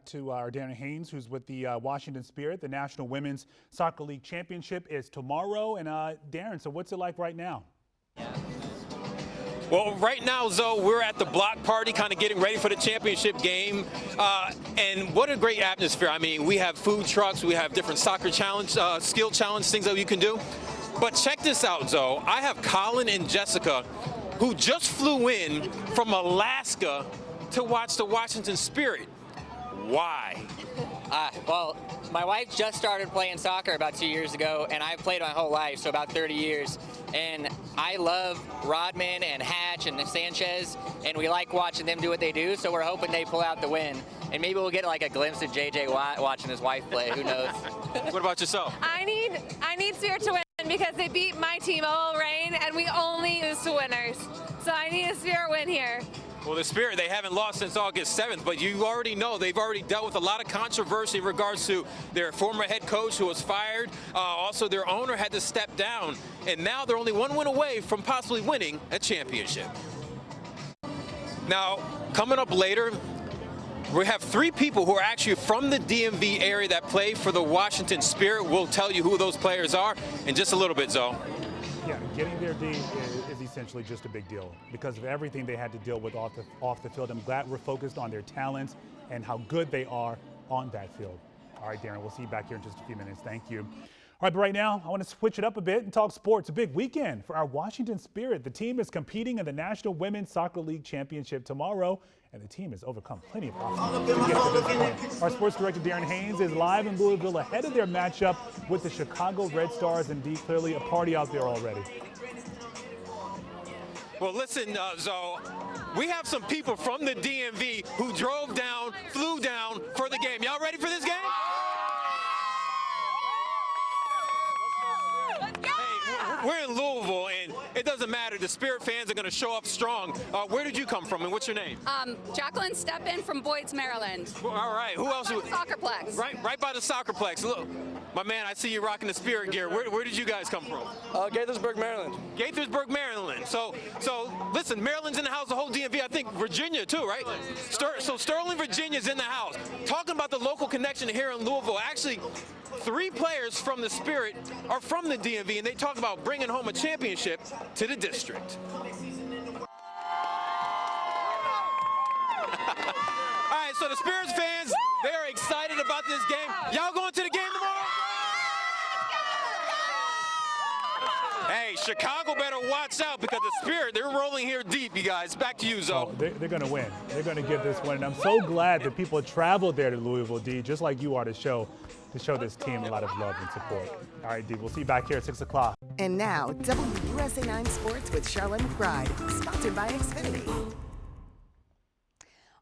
back to our Darren Haynes, who's with the Washington Spirit. The National Women's Soccer League Championship is tomorrow. And Darren, so what's it like right now? Well, right now, Zoe, we're at the block party, kind of getting ready for the championship game. And what a great atmosphere. I mean, we have food trucks, we have different soccer challenge, skill challenge things that you can do. But check this out, Zoe. I have Colin and Jessica, who just flew in from Alaska to watch the Washington Spirit. Why? Well, my wife just started playing soccer about 2 years ago, and I've played my whole life, so about 30 years. And I love Rodman and Hatch and Sanchez, and we like watching them do what they do, so we're hoping they pull out the win. And maybe we'll get like a glimpse of JJ Watt watching his wife play. Who knows? What about yourself? I need Spirit to win because they beat my team, OL Reign, and we only lose to winners. So I need a Spirit win here. Well, the Spirit, they haven't lost since August 7th, but you already know they've already dealt with a lot of controversy in regards to their former head coach who was fired. Also, their owner had to step down, and now they're only one win away from possibly winning a championship. Now, coming up later, we have three people who are actually from the DMV area that play for the Washington Spirit. We'll tell you who those players are in just a little bit, Zoe. Yeah, getting there, D, is essentially just a big deal because of everything they had to deal with off the field. I'm glad we're focused on their talents and how good they are on that field. All right, Darren, we'll see you back here in just a few minutes. Thank you. All right, but right now, I want to switch it up a bit and talk sports. A big weekend for our Washington Spirit. The team is competing in the National Women's Soccer League Championship tomorrow, and the team has overcome plenty of obstacles to get to this point. Our sports director, Darren Haynes, is live in Louisville ahead of their matchup with the Chicago Red Stars. Indeed, clearly a party out there already. Well, listen, Zoe, we have some people from the DMV who drove down, flew down for the game. Y'all ready for this game? We're in Louisville, and it doesn't matter. The Spirit fans are going to show up strong. Where did you come from, and what's your name? Jacqueline Steppen from Boyd's, Maryland. Well, all right. Who else? Soccerplex. Right by the Soccerplex. Look, my man, I see you rocking the Spirit gear. Where did you guys come from? Gaithersburg, Maryland. Gaithersburg, Maryland. So listen, Maryland's in the house, the whole DMV. I think Virginia too, right? So Sterling, Virginia's in the house. Talking about the local connection here in Louisville. Actually, 3 players from the Spirit are from the DMV, and they talk about bringing home a championship to the district. All right, so the Spirits fans, they are excited about this game. Y'all going to the game tomorrow? Hey, Chicago better watch out because the Spirit, they're rolling here deep, you guys. Back to you, Zoe. Oh, they're going to win. They're going to get this one. And I'm so glad that people traveled there to Louisville, D, just like you are to show this team a lot of love and support. All right, D, we'll see you back here at 6 o'clock. And now, WUSA 9 Sports with Charlotte McBride, sponsored by Xfinity.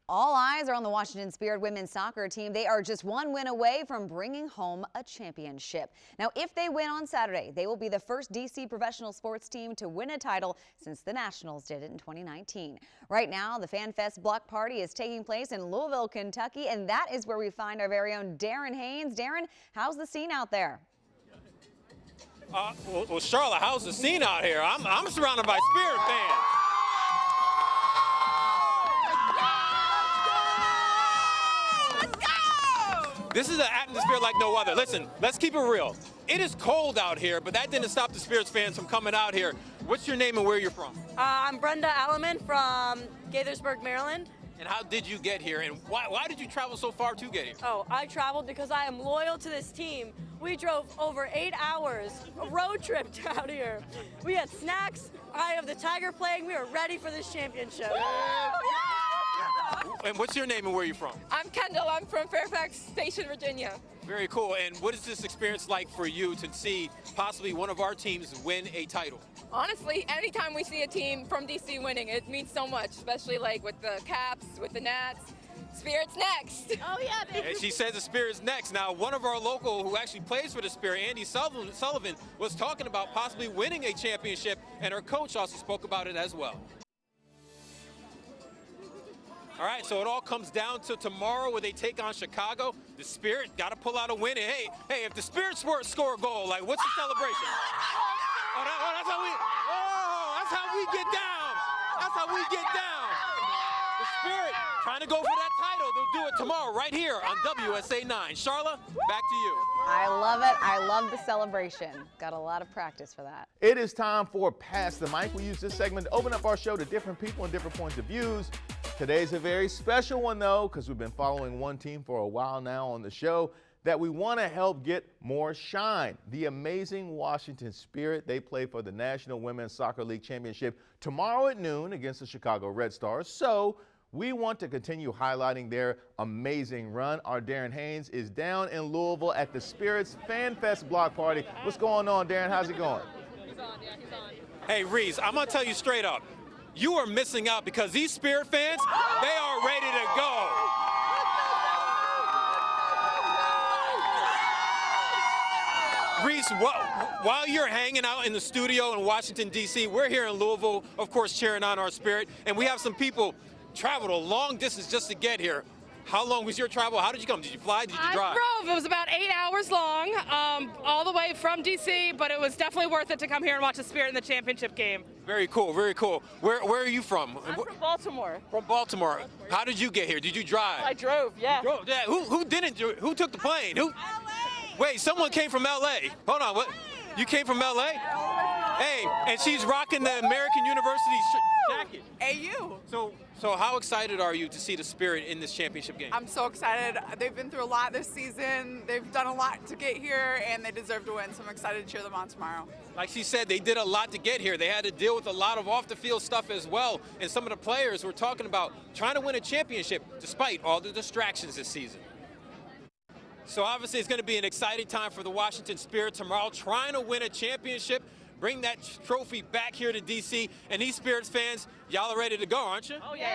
All eyes are on the Washington Spirit women's soccer team. They are just one win away from bringing home a championship. Now, if they win on Saturday, they will be the first DC professional sports team to win a title since the Nationals did it in 2019. Right now, the Fan Fest block party is taking place in Louisville, Kentucky, and that is where we find our very own Darren Haynes. Darren, how's the scene out there? Well, Charlotte, how's the scene out here? I'm surrounded by Spirit fans. This is an atmosphere like no other. Listen, let's keep it real. It is cold out here, but that didn't stop the Spirits fans from coming out here. What's your name and where you're from? I'm Brenda Alleman from Gaithersburg, Maryland. And how did you get here, and why did you travel so far to get here? Oh, I traveled because I am loyal to this team. We drove over 8 hours, a road trip out here. We had snacks, Eye of the Tiger playing. We were ready for this championship. And what's your name and where are you from? I'm Kendall. I'm from Fairfax Station, Virginia. Very cool. And what is this experience like for you to see possibly one of our teams win a title? Honestly, anytime we see a team from DC winning, it means so much, especially like with the Caps, with the Nats. Spirit's next. Oh, yeah, baby. And she says the Spirit's next. Now, one of our local who actually plays for the Spirit, Andy Sullivan, was talking about possibly winning a championship, and her coach also spoke about it as well. All right, so it all comes down to tomorrow where they take on Chicago. The Spirit got to pull out a win. And hey, if the Spirit score a goal, like, what's the celebration? That's how we get down. That's how we get down. The Spirit trying to go for that title. They'll do it tomorrow right here on WSA 9. Charla, back to you. I love it. I love the celebration. Got a lot of practice for that. It is time for Pass the Mic. We use this segment to open up our show to different people and different points of views. Today's a very special one, though, because we've been following one team for a while now on the show that we want to help get more shine. The amazing Washington Spirit. They play for the National Women's Soccer League Championship tomorrow at noon against the Chicago Red Stars. So we want to continue highlighting their amazing run. Our Darren Haynes is down in Louisville at the Spirit's Fan Fest block party. What's going on, Darren? How's it going? He's on. Hey, Reese, I'm going to tell you straight up. You are missing out because these Spirit fans, they are ready to go. Reese, while you're hanging out in the studio in Washington, D.C., we're here in Louisville, of course, cheering on our Spirit, and we have some people traveled a long distance just to get here. How long was your travel? How did you come? Did you fly? Did you drive? I drove. It was about 8 hours long, all the way from D.C., but it was definitely worth it to come here and watch the Spirit in the championship game. Very cool, very cool. Where are you from? I'm from Baltimore. From Baltimore. How did you get here? Did you drive? I drove, yeah. Yeah. Who didn't? Who took the plane? Who? Wait, someone came from L.A. Hold on, what? You came from L.A.? Hey, and she's rocking the American University jacket. AU. So how excited are you to see the Spirit in this championship game? I'm so excited. They've been through a lot this season. They've done a lot to get here, and they deserve to win, so I'm excited to cheer them on tomorrow. Like she said, they did a lot to get here. They had to deal with a lot of off-the-field stuff as well, and some of the players were talking about trying to win a championship despite all the distractions this season. So obviously it's going to be an exciting time for the Washington Spirit tomorrow, trying to win a championship, bring that trophy back here to D.C. And these Spirits fans, y'all are ready to go, aren't you? Oh, yeah.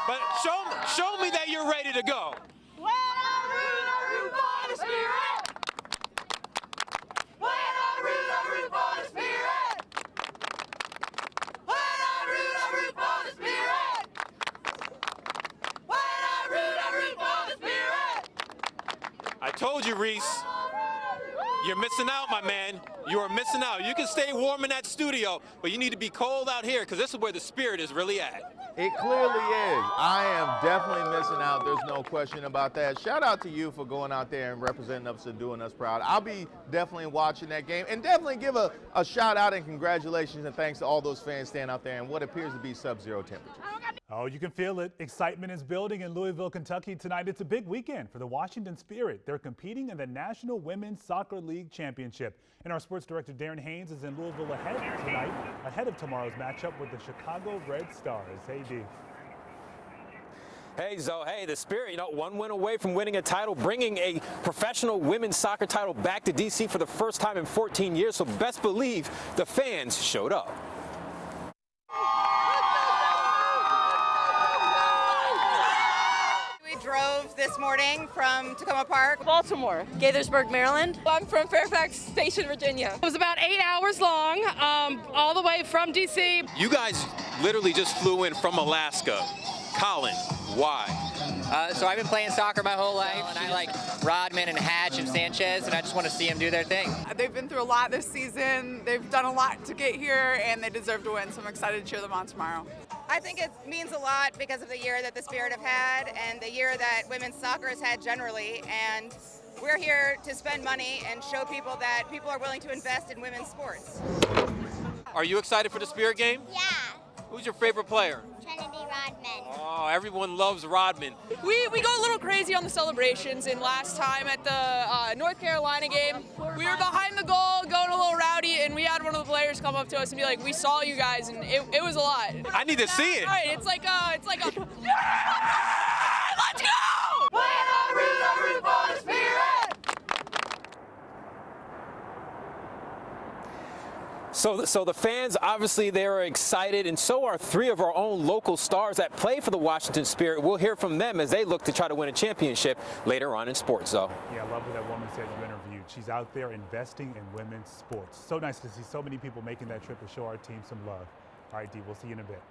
But show me that you're ready to go. When I root for the Spirit. When I root for the Spirit. When I root for the Spirit. When I root for the Spirit. I told you, Reese. You're missing out, my man. You are missing out. You can stay warm in that studio, but you need to be cold out here because this is where the Spirit is really at. It clearly is. I am definitely missing out. There's no question about that. Shout out to you for going out there and representing us and doing us proud. I'll be definitely watching that game, and definitely give a shout out and congratulations and thanks to all those fans standing out there in what appears to be sub-zero temperatures. Oh, you can feel it. Excitement is building in Louisville, Kentucky tonight. It's a big weekend for the Washington Spirit. They're competing in the National Women's Soccer League Championship. And our sports director, Darren Haynes, is in Louisville ahead of tomorrow's matchup with the Chicago Red Stars. Hey, D. Hey, Zoe. Hey, the Spirit, one win away from winning a title, bringing a professional women's soccer title back to D.C. for the first time in 14 years. So best believe the fans showed up. Drove this morning from Tacoma Park. Baltimore. Gaithersburg, Maryland. I'm from Fairfax Station, Virginia. It was about 8 hours long, all the way from D.C. You guys literally just flew in from Alaska. Colin, why? So I've been playing soccer my whole life, and I like Rodman and Hatch and Sanchez, and I just want to see them do their thing. They've been through a lot this season. They've done a lot to get here, and they deserve to win, so I'm excited to cheer them on tomorrow. I think it means a lot because of the year that the Spirit have had and the year that women's soccer has had generally. And we're here to spend money and show people that people are willing to invest in women's sports. Are you excited for the Spirit game? Yeah. Who's your favorite player? Trinity Rodman. Oh, everyone loves Rodman. We go a little crazy on the celebrations, and last time at the North Carolina game, we were behind the goal, going a little rowdy, and we had one of the players come up to us and be like, "We saw you guys," and it was a lot. I need to see it. Right, it's like a yeah! Let's go! When I root for the Spirit. So the fans, obviously, they are excited, and so are three of our own local stars that play for the Washington Spirit. We'll hear from them as they look to try to win a championship later on in sports, though. Yeah, I love what that woman said you interviewed. She's out there investing in women's sports. So nice to see so many people making that trip to show our team some love. All right, D, we'll see you in a bit.